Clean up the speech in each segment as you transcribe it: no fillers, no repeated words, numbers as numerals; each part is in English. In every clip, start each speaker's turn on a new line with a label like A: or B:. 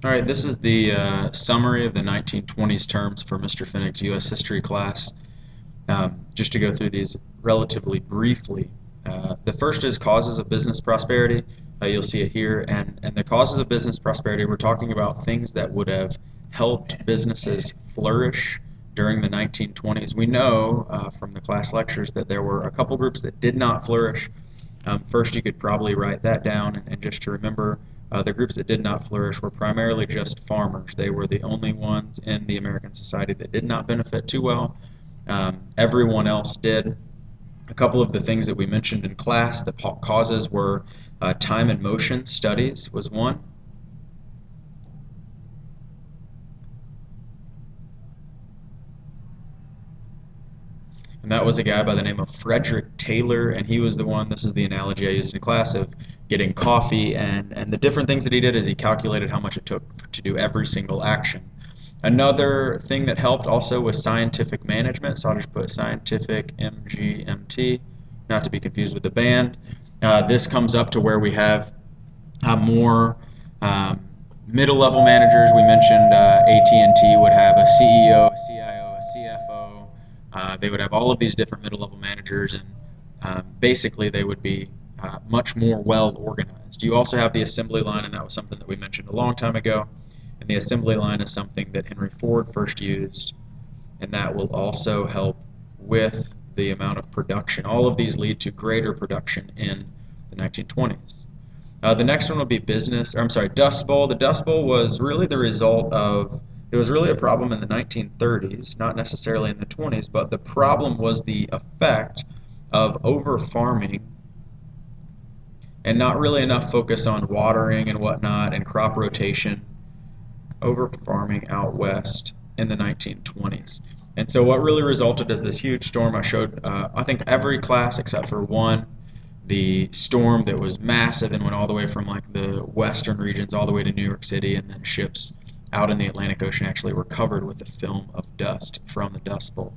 A: All right, this is the summary of the 1920s terms for Mr. Fennig's U.S. history class. Just to go through these relatively briefly. The first is causes of business prosperity. You'll see it here. And the causes of business prosperity, we're talking about things that would have helped businesses flourish during the 1920s. We know from the class lectures that there were a couple groups that did not flourish. First, you could probably write that down, and just to remember, the groups that did not flourish were primarily just farmers. They were the only ones in the American society that did not benefit too well. Everyone else did. A couple of the things that we mentioned in class, the causes were time and motion studies was one. And that was a guy by the name of Frederick Taylor, and he was the one, this is the analogy I used in class, of getting coffee, and the different things that he did is he calculated how much it took to do every single action. Another thing that helped also was scientific management, so I'll just put scientific MGMT, not to be confused with the band. This comes up to where we have more middle-level managers. We mentioned AT&T would have a CEO, a CIO, a CFO. They would have all of these different middle-level managers, and basically they would be much more well organized. You also have the assembly line, and that was something that we mentioned a long time ago. And the assembly line is something that Henry Ford first used, and that will also help with the amount of production. All of these lead to greater production in the 1920s. The next one will be Dust Bowl. The Dust Bowl was really the result of, it was really a problem in the 1930s, not necessarily in the 20s, but the problem was the effect of over farming and not really enough focus on watering and whatnot and crop rotation, over farming out west in the 1920s. And so what really resulted is this huge storm. I showed, I think, every class except for one, the storm that was massive and went all the way from like the western regions all the way to New York City, and then ships out in the Atlantic Ocean actually were covered with a film of dust from the Dust Bowl.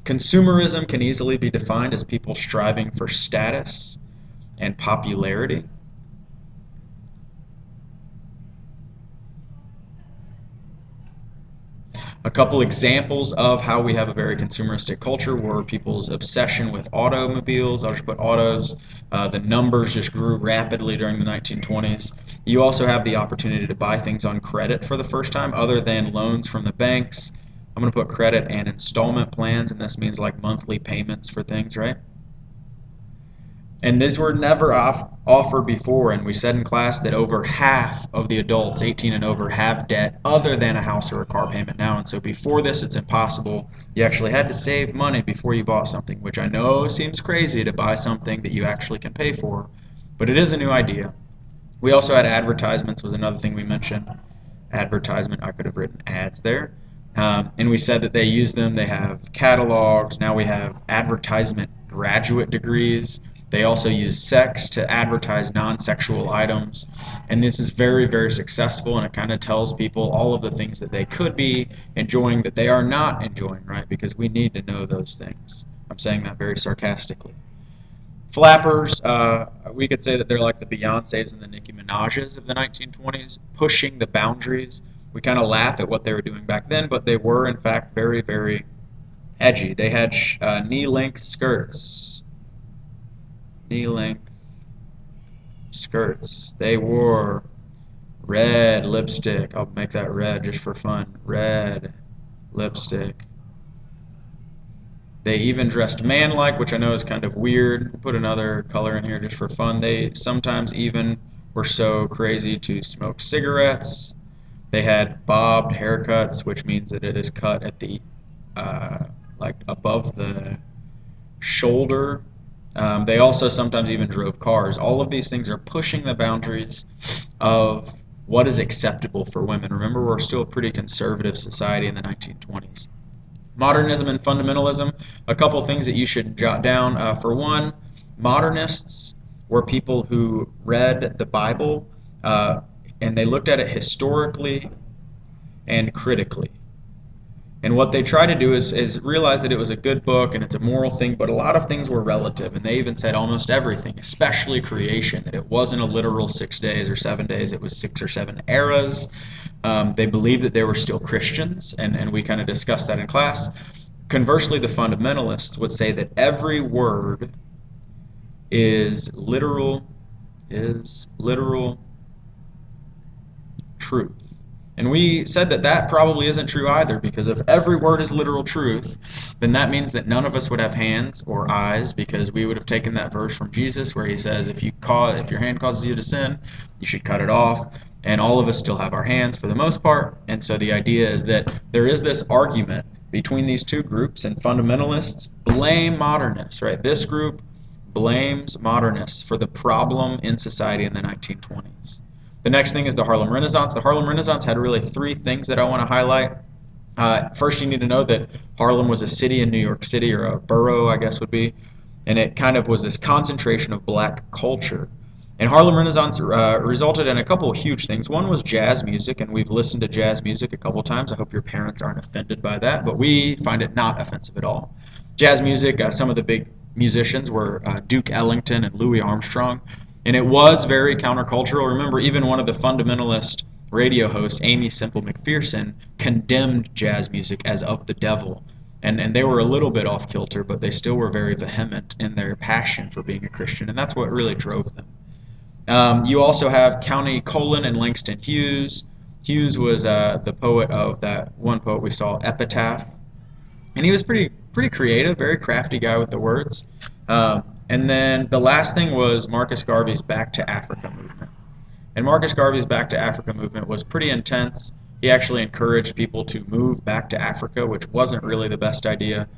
A: Consumerism can easily be defined as people striving for status and popularity. A couple examples of how we have a very consumeristic culture were people's obsession with automobiles. I'll just put autos. The numbers just grew rapidly during the 1920s. You also have the opportunity to buy things on credit for the first time other than loans from the banks. I'm going to put credit and installment plans, and this means like monthly payments for things, right? And these were never offered before, and we said in class that over half of the adults 18 and over have debt other than a house or a car payment now. And so before this, it's impossible. You actually had to save money before you bought something, which I know seems crazy to buy something that you actually can pay for, but it is a new idea. We also had advertisements was another thing we mentioned. Advertisement, I could have written ads there. And we said that they use them. They have catalogs. Now we have advertisement graduate degrees. They also use sex to advertise non-sexual items. And this is very, very successful, and it kind of tells people all of the things that they could be enjoying that they are not enjoying, right? Because we need to know those things. I'm saying that very sarcastically. Flappers, we could say that they're like the Beyoncés and the Nicki Minaj's of the 1920s, pushing the boundaries. We kind of laugh at what they were doing back then, but they were, in fact, very, very edgy. They had knee-length skirts. Knee-length skirts. They wore red lipstick. I'll make that red just for fun. Red lipstick. They even dressed man-like, which I know is kind of weird. Put another color in here just for fun. They sometimes even were so crazy to smoke cigarettes. They had bobbed haircuts, which means that it is cut at the like above the shoulder. They also sometimes even drove cars. All of these things are pushing the boundaries of what is acceptable for women. Remember, we're still a pretty conservative society in the 1920s. Modernism and fundamentalism, a couple things that you should jot down. For one, modernists were people who read the Bible and they looked at it historically and critically. And what they try to do is realize that it was a good book and it's a moral thing, but a lot of things were relative. And they even said almost everything, especially creation, that it wasn't a literal 6 days or 7 days, it was 6 or 7 eras. They believed that they were still Christians, and we kind of discussed that in class. Conversely, the fundamentalists would say that every word is literal truth. And we said that that probably isn't true either, because if every word is literal truth, then that means that none of us would have hands or eyes, because we would have taken that verse from Jesus where he says, if your hand causes you to sin, you should cut it off. And all of us still have our hands for the most part. And so the idea is that there is this argument between these two groups, and fundamentalists blame modernists, right? This group blames modernists for the problem in society in the 1920s. The next thing is the Harlem Renaissance. The Harlem Renaissance had really three things that I want to highlight. First, you need to know that Harlem was a city in New York City, or a borough, I guess would be, and it kind of was this concentration of black culture. And Harlem Renaissance resulted in a couple of huge things. One was jazz music, and we've listened to jazz music a couple times. I hope your parents aren't offended by that, but we find it not offensive at all. Jazz music, some of the big musicians were Duke Ellington and Louis Armstrong. And it was very countercultural. Remember, even one of the fundamentalist radio hosts, Amy Semple McPherson, condemned jazz music as of the devil. And they were a little bit off kilter, but they still were very vehement in their passion for being a Christian, and that's what really drove them. You also have County Colin and Langston Hughes. Hughes was the poet of that one poet we saw, Epitaph. And he was pretty creative, very crafty guy with the words. And then the last thing was Marcus Garvey's Back to Africa movement. And Marcus Garvey's Back to Africa movement was pretty intense. He actually encouraged people to move back to Africa, which wasn't really the best idea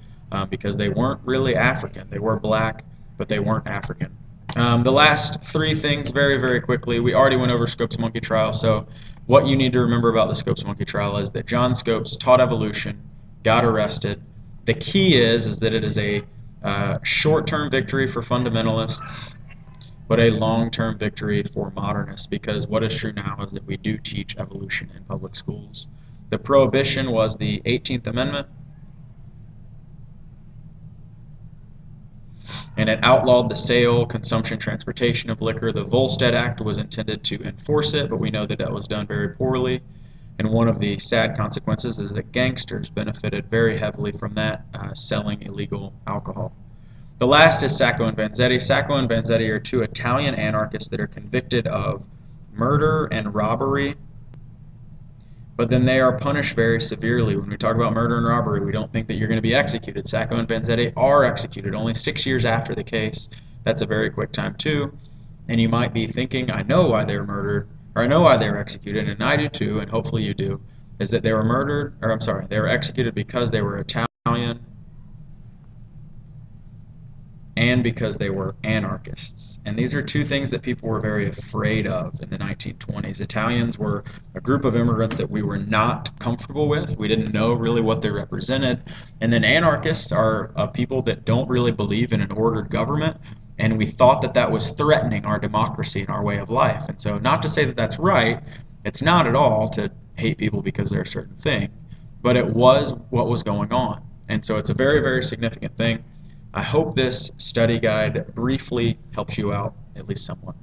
A: because they weren't really African. They were black, but they weren't African. The last three things, very, very quickly. We already went over Scopes monkey trial, so what you need to remember about the Scopes monkey trial is that John Scopes taught evolution, got arrested. The key is that it is a short-term victory for fundamentalists, but a long-term victory for modernists, because what is true now is that we do teach evolution in public schools. The prohibition was the 18th Amendment, and it outlawed the sale, consumption, transportation of liquor. The Volstead Act was intended to enforce it, but we know that that was done very poorly. And one of the sad consequences is that gangsters benefited very heavily from that, selling illegal alcohol. The last is Sacco and Vanzetti. Sacco and Vanzetti are two Italian anarchists that are convicted of murder and robbery, but then they are punished very severely. When we talk about murder and robbery, we don't think that you're going to be executed. Sacco and Vanzetti are executed only 6 years after the case. That's a very quick time too. And you might be thinking, I know why they were murdered, or I know why they were executed, and I do too, and hopefully you do, is that they were murdered, or I'm sorry, they were executed because they were Italian and because they were anarchists. And these are two things that people were very afraid of in the 1920s. Italians were a group of immigrants that we were not comfortable with. We didn't know really what they represented. And then anarchists are people that don't really believe in an ordered government, and we thought that that was threatening our democracy and our way of life. And so, not to say that that's right, it's not at all to hate people because they're a certain thing, but it was what was going on. And so it's a very, very significant thing. I hope this study guide briefly helps you out, at least somewhat.